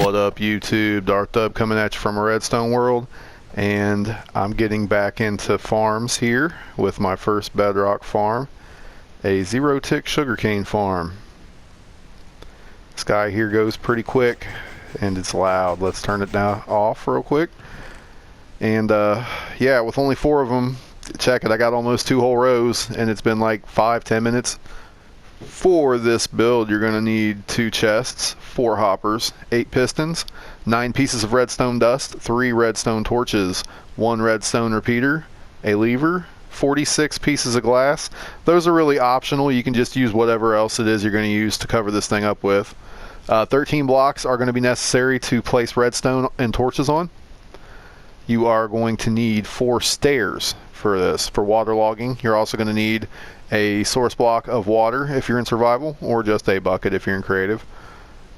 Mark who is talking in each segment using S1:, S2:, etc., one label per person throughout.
S1: What up, YouTube? Dark Dub coming at you from a redstone world, and I'm getting back into farms here with my first bedrock farm, a zero-tick sugarcane farm. This guy here goes pretty quick and it's loud. Let's turn it down off real quick. And yeah, with only 4 of them, check it, I got almost 2 whole rows, and it's been like 5-10 minutes. For this build, you're going to need 2 chests, 4 hoppers, 8 pistons, 9 pieces of redstone dust, 3 redstone torches, 1 redstone repeater, a lever, 46 pieces of glass. Those are really optional. You can just use whatever else it is you're going to use to cover this thing up with. 13 blocks are going to be necessary to place redstone and torches on. You are going to need 4 stairs for this, for waterlogging. You're also going to need a source block of water if you're in survival, or just a bucket if you're in creative.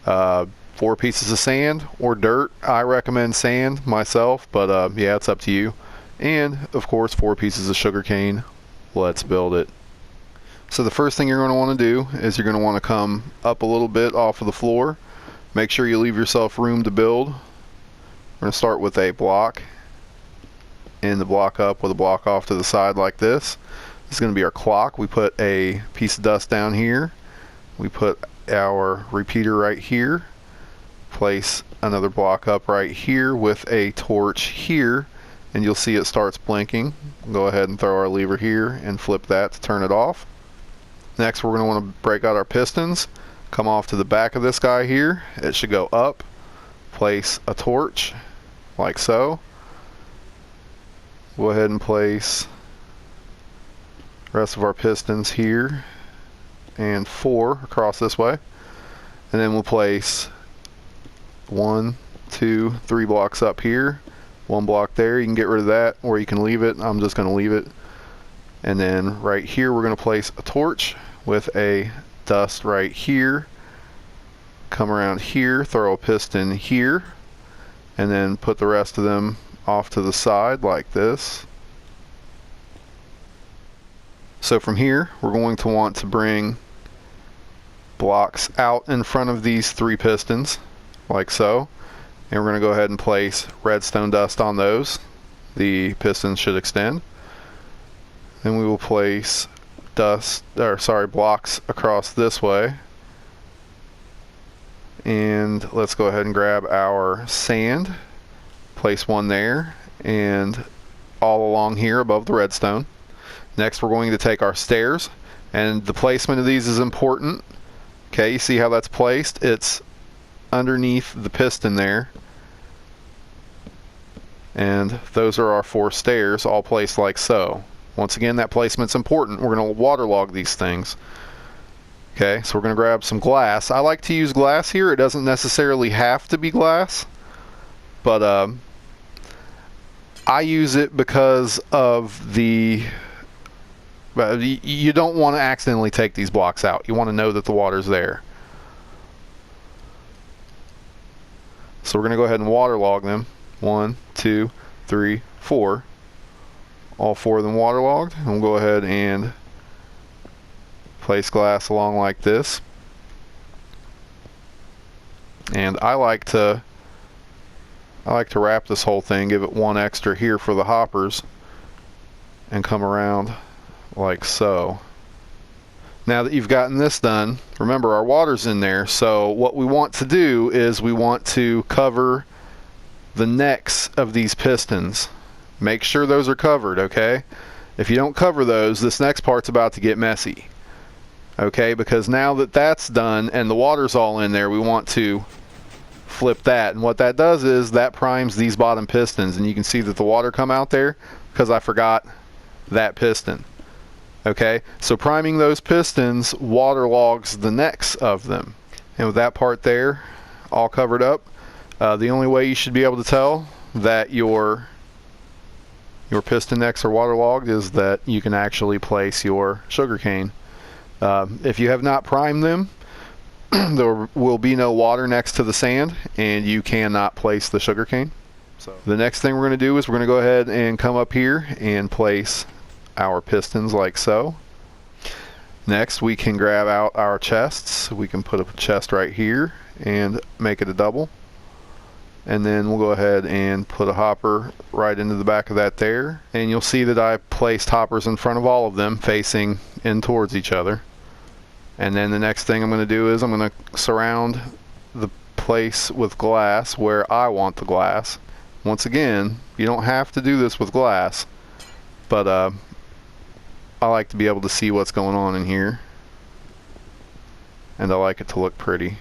S1: 4 pieces of sand or dirt. I recommend sand myself, but yeah, it's up to you. And of course 4 pieces of sugarcane. Let's build it. So the first thing you're going to want to do is you're going to want to come up a little bit off of the floor. Make sure you leave yourself room to build. We're going to start with a block, and the block up with a block off to the side like this. This is going to be our clock. We put a piece of dust down here. We put our repeater right here. Place another block up right here with a torch here, and you'll see it starts blinking. Go ahead and throw our lever here and flip that to turn it off. Next, we're going to want to break out our pistons. Come off to the back of this guy here. It should go up. Place a torch like so. Go ahead and place the rest of our pistons here, and 4 across this way, and then we'll place 1, 2, 3 blocks up here, 1 block there. You can get rid of that, or you can leave it. I'm just going to leave it. And then right here we're going to place a torch with a dust right here. Come around here, throw a piston here, and then put the rest of them off to the side like this. So from here, we're going to want to bring blocks out in front of these 3 pistons, like so. And we're going to go ahead and place redstone dust on those. The pistons should extend. Then we will place blocks across this way. And let's go ahead and grab our sand. Place 1 there, and all along here above the redstone. Next, we're going to take our stairs, and the placement of these is important. Okay, you see how that's placed? It's underneath the piston there. And those are our 4 stairs, all placed like so. Once again, that placement's important. We're going to waterlog these things. Okay, so we're going to grab some glass. I like to use glass here. It doesn't necessarily have to be glass, but I use it because of the you don't want to accidentally take these blocks out. You want to know that the water's there. So we're going to go ahead and waterlog them. 1, 2, 3, 4. All 4 of them waterlogged. And we'll go ahead and place glass along like this. And I like to wrap this whole thing, give it 1 extra here for the hoppers, and come around like so. Now that you've gotten this done, remember our water's in there, so what we want to do is we want to cover the necks of these pistons. Make sure those are covered, okay? If you don't cover those, this next part's about to get messy. Okay, because now that that's done and the water's all in there, we want to flip that, and what that does is that primes these bottom pistons, and you can see that the water come out there because I forgot that piston. Okay, so priming those pistons waterlogs the necks of them. And with that part there all covered up, the only way you should be able to tell that your piston necks are waterlogged is that you can actually place your sugarcane. If you have not primed them, there will be no water next to the sand, and you cannot place the sugarcane. So the next thing we're going to do is we're going to go ahead and come up here and place our pistons like so. Next, we can grab out our chests. We can put a chest right here and make it a double. And then we'll go ahead and put a hopper right into the back of that there. And you'll see that I placed hoppers in front of all of them facing in towards each other. And then the next thing I'm going to do is I'm going to surround the place with glass where I want the glass. Once again, you don't have to do this with glass, but I like to be able to see what's going on in here, and I like it to look pretty.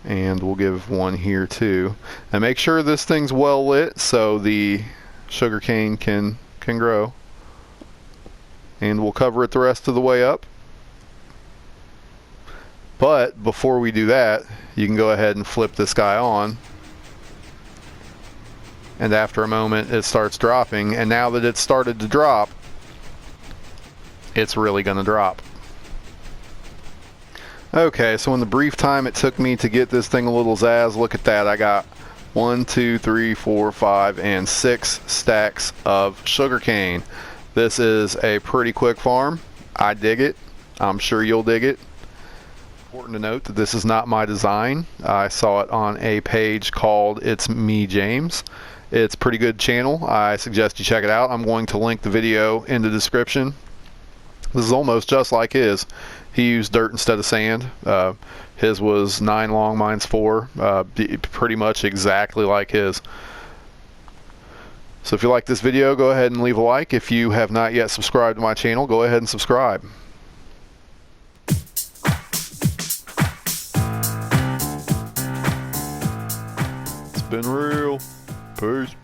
S1: And we'll give one here too. And make sure this thing's well lit so the sugarcane can grow. And we'll cover it the rest of the way up. But before we do that, you can go ahead and flip this guy on. And after a moment it starts dropping, and now that it's started to drop, it's really going to drop. Okay, so in the brief time it took me to get this thing a little zazz, look at that. I got 1, 2, 3, 4, 5, and 6 stacks of sugarcane. This is a pretty quick farm. I dig it. I'm sure you'll dig it. Important to note that this is not my design. I saw it on a page called It's Me James. It's a pretty good channel. I suggest you check it out. I'm going to link the video in the description. This is almost just like his. He used dirt instead of sand. His was 9 long, mine's 4. Pretty much exactly like his. So if you like this video, go ahead and leave a like. If you have not yet subscribed to my channel, go ahead and subscribe. It's been real. Peace.